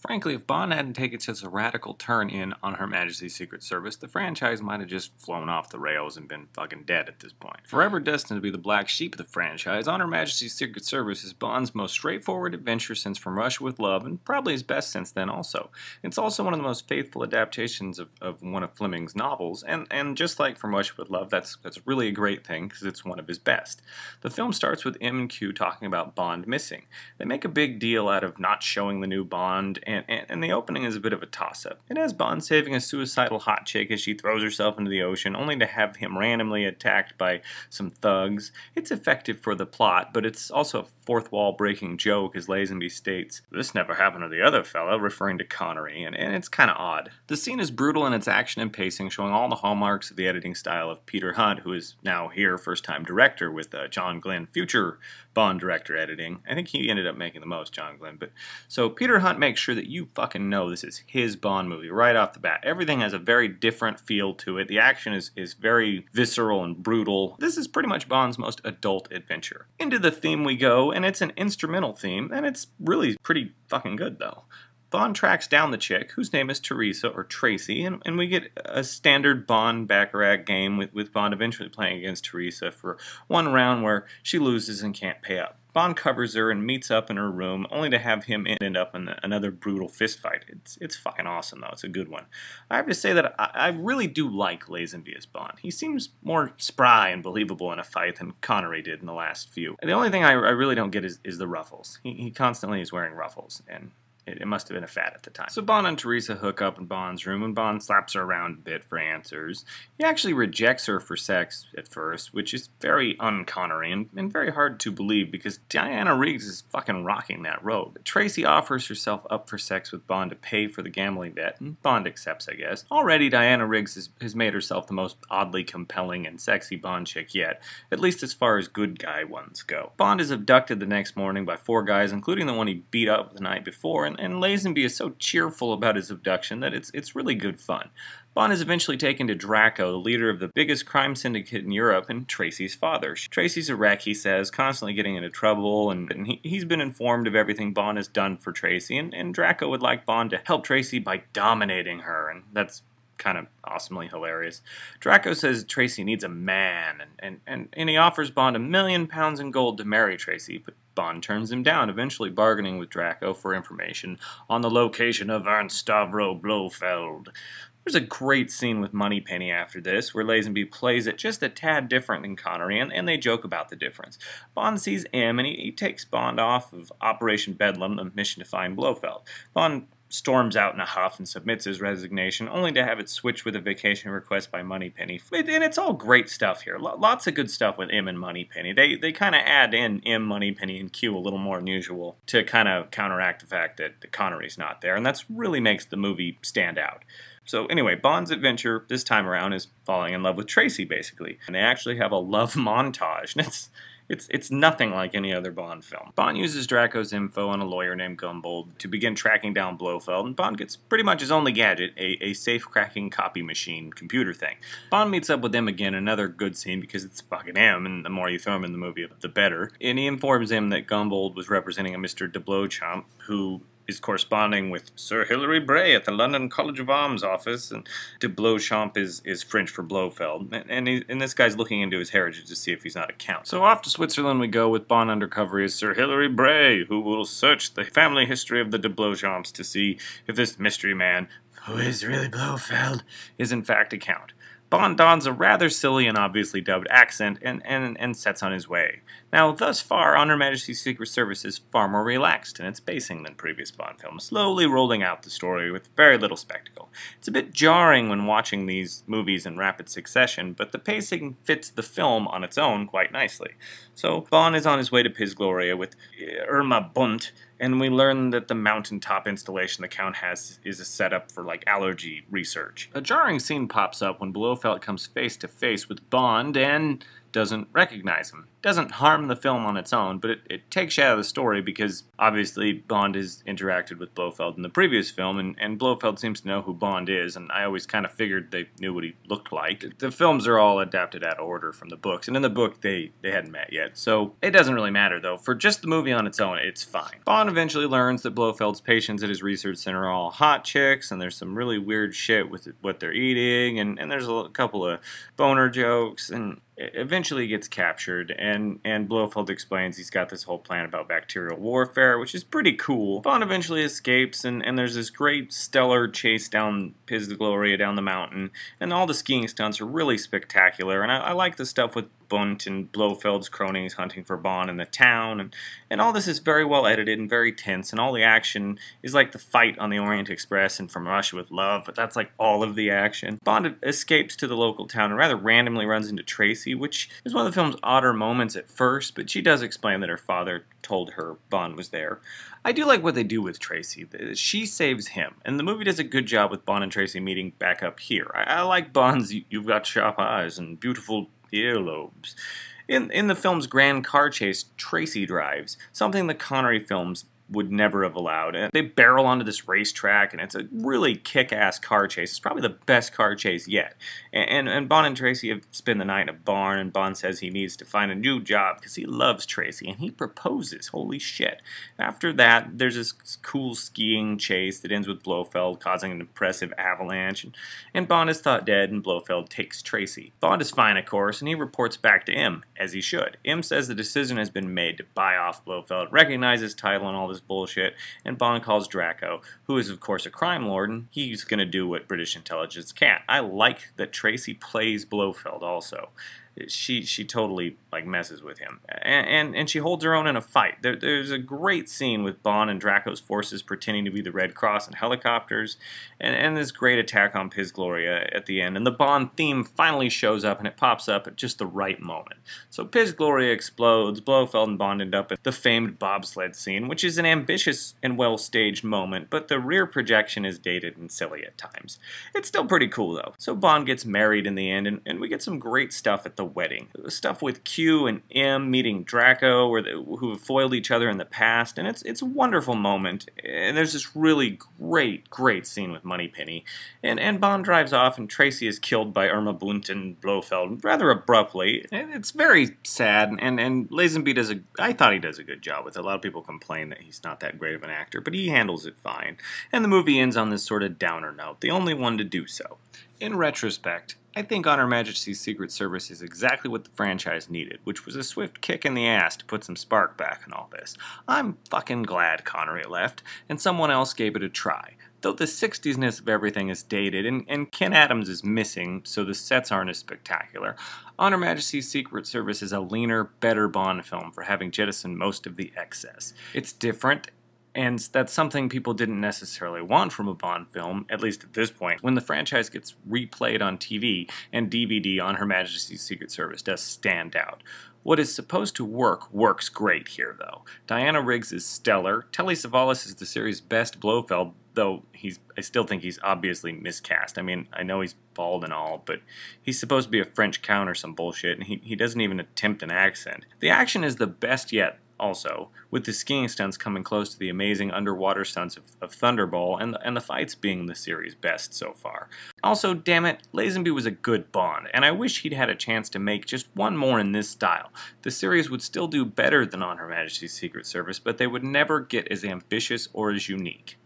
Frankly, if Bond hadn't taken such a radical turn in on Her Majesty's Secret Service, the franchise might have just flown off the rails and been fucking dead at this point. Forever destined to be the black sheep of the franchise, On Her Majesty's Secret Service is Bond's most straightforward adventure since From Russia with Love, and probably his best since then also. It's also one of the most faithful adaptations of one of Fleming's novels, and just like From Russia with Love, that's really a great thing because it's one of his best. The film starts with M and Q talking about Bond missing. They make a big deal out of not showing the new Bond, and the opening is a bit of a toss-up. It has Bond saving a suicidal hot chick as she throws herself into the ocean, only to have him randomly attacked by some thugs. It's effective for the plot, but it's also a fourth-wall breaking joke, as Lazenby states, "This never happened to the other fella," referring to Connery, and it's kind of odd. The scene is brutal in its action and pacing, showing all the hallmarks of the editing style of Peter Hunt, who is now here first-time director with John Glenn, future Bond director editing. I think he ended up making the most, John Glenn. But so Peter Hunt makes sure that you fucking know this is his Bond movie right off the bat. Everything has a very different feel to it. The action is very visceral and brutal. This is pretty much Bond's most adult adventure. Into the theme we go, and it's an instrumental theme, and it's really pretty fucking good though. Bond tracks down the chick, whose name is Teresa, or Tracy, and we get a standard Bond Baccarat game with Bond eventually playing against Teresa for one round where she loses and can't pay up. Bond covers her and meets up in her room, only to have him end up in another brutal fistfight. It's fucking awesome, though. It's a good one. I have to say that I really do like Lazenby as Bond. He seems more spry and believable in a fight than Connery did in the last few. The only thing I really don't get is the ruffles. He constantly is wearing ruffles, and it must have been a fad at the time. So Bond and Teresa hook up in Bond's room, and Bond slaps her around a bit for answers. He actually rejects her for sex at first, which is very un-Connery and very hard to believe because Diana Riggs is fucking rocking that robe. Tracy offers herself up for sex with Bond to pay for the gambling debt, and Bond accepts, I guess. Already, Diana Riggs has made herself the most oddly compelling and sexy Bond chick yet, at least as far as good guy ones go. Bond is abducted the next morning by 4 guys, including the one he beat up the night before, and Lazenby is so cheerful about his abduction that it's really good fun. Bond is eventually taken to Draco, the leader of the biggest crime syndicate in Europe, and Tracy's father. Tracy's a wreck, he says, constantly getting into trouble, and he's been informed of everything Bond has done for Tracy, and Draco would like Bond to help Tracy by dominating her, and that's kind of awesomely hilarious. Draco says Tracy needs a man, and he offers Bond £1 million in gold to marry Tracy, but Bond turns him down, eventually bargaining with Draco for information on the location of Ernst Stavro Blofeld. There's a great scene with Moneypenny after this, where Lazenby plays it just a tad different than Connery, and they joke about the difference. Bond sees M, and he takes Bond off of Operation Bedlam, the mission to find Blofeld. Bond storms out in a huff and submits his resignation, only to have it switched with a vacation request by Moneypenny. And it's all great stuff here. Lots of good stuff with M and Moneypenny. They kind of add in M, Moneypenny, and Q a little more than usual to kind of counteract the fact that Connery's not there, and that's really makes the movie stand out. So anyway, Bond's adventure this time around is falling in love with Tracy, basically. And they actually have a love montage, and it's nothing like any other Bond film. Bond uses Draco's info on a lawyer named Gumbold to begin tracking down Blofeld, and Bond gets pretty much his only gadget, a safe-cracking copy machine computer thing. Bond meets up with him again, another good scene because it's fucking him, and the more you throw him in the movie, the better. And he informs him that Gumbold was representing a Mr. de Blowchamp, who is corresponding with Sir Hilary Bray at the London College of Arms office, and de Blowchamp is French for Blofeld, and this guy's looking into his heritage to see if he's not a count. So off to Switzerland we go with Bond undercover as Sir Hilary Bray, who will search the family history of the de Blowchamps to see if this mystery man, who is really Blofeld, is in fact a count. Bond dons a rather silly and obviously dubbed accent and sets on his way. Now, thus far, On Her Majesty's Secret Service is far more relaxed in its pacing than previous Bond films, slowly rolling out the story with very little spectacle. It's a bit jarring when watching these movies in rapid succession, but the pacing fits the film on its own quite nicely. So, Bond is on his way to Piz Gloria with Irma Bunt, and we learn that the mountaintop installation the Count has is a setup for, like, allergy research. A jarring scene pops up when Blofeld comes face to face with Bond, and doesn't recognize him. It doesn't harm the film on its own, but it takes you out of the story because obviously Bond has interacted with Blofeld in the previous film, and Blofeld seems to know who Bond is, and I always kind of figured they knew what he looked like. The films are all adapted out of order from the books, and in the book they hadn't met yet, so it doesn't really matter though. For just the movie on its own, it's fine. Bond eventually learns that Blofeld's patients at his research center are all hot chicks, and there's some really weird shit with what they're eating, and there's a couple of boner jokes, and eventually gets captured, and Blofeld explains he's got this whole plan about bacterial warfare, which is pretty cool. Bond eventually escapes, and there's this great stellar chase down Piz de Gloria down the mountain, and all the skiing stunts are really spectacular, and I like the stuff with Bunt and Blofeld's cronies hunting for Bond in the town, and all this is very well edited and very tense, and all the action is like the fight on the Orient Express and From Russia with Love, but that's like all of the action. Bond escapes to the local town and rather randomly runs into Tracy, which is one of the film's odder moments at first, but she does explain that her father told her Bond was there. I do like what they do with Tracy. She saves him, and the movie does a good job with Bond and Tracy meeting back up here. I like Bond's "you've got sharp eyes and beautiful earlobes." In the film's grand car chase, Tracy drives, something the Connery films would never have allowed. And they barrel onto this racetrack, and it's a really kick-ass car chase. It's probably the best car chase yet. And Bond and Tracy have spent the night in a barn, and Bond says he needs to find a new job because he loves Tracy, and he proposes. Holy shit. After that, there's this cool skiing chase that ends with Blofeld causing an impressive avalanche, and Bond is thought dead, and Blofeld takes Tracy. Bond is fine, of course, and he reports back to M, as he should. M says the decision has been made to buy off Blofeld, recognize his title and all this bullshit, and Bond calls Draco, who is of course a crime lord, and he's gonna do what British intelligence can't. I like that Tracy plays Blofeld also. She totally like messes with him, and she holds her own in a fight. There's a great scene with Bond and Draco's forces pretending to be the Red Cross and helicopters, and this great attack on Piz Gloria at the end, and the Bond theme finally shows up, and it pops up at just the right moment. So Piz Gloria explodes, Blofeld and Bond end up at the famed bobsled scene, which is an ambitious and well-staged moment, but the rear projection is dated and silly at times. It's still pretty cool though. So Bond gets married in the end, and we get some great stuff at the wedding. Stuff with Q and M meeting Draco, who have foiled each other in the past, and it's a wonderful moment. And there's this really great scene with Moneypenny, and Bond drives off, and Tracy is killed by Irma Bunt and Blofeld rather abruptly. It's very sad, and Lazenby I thought he does a good job with it. A lot of people complain that he's not that great of an actor, but he handles it fine. And the movie ends on this sort of downer note, the only one to do so. In retrospect, I think On Her Majesty's Secret Service is exactly what the franchise needed, which was a swift kick in the ass to put some spark back in all this. I'm fucking glad Connery left, and someone else gave it a try. Though the 60s-ness of everything is dated, and Ken Adams is missing, so the sets aren't as spectacular, On Her Majesty's Secret Service is a leaner, better Bond film for having jettisoned most of the excess. It's different, and that's something people didn't necessarily want from a Bond film, at least at this point. When the franchise gets replayed on TV and DVD, On Her Majesty's Secret Service does stand out. What is supposed to work works great here, though. Diana Riggs is stellar. Telly Savalas is the series' best Blofeld, though I still think he's obviously miscast. I mean, I know he's bald and all, but he's supposed to be a French count or some bullshit, and he doesn't even attempt an accent. The action is the best yet, also, with the skiing stunts coming close to the amazing underwater stunts of Thunderball, and the fights being the series' best so far. Also, damn it, Lazenby was a good Bond, and I wish he'd had a chance to make just one more in this style. The series would still do better than On Her Majesty's Secret Service, but they would never get as ambitious or as unique.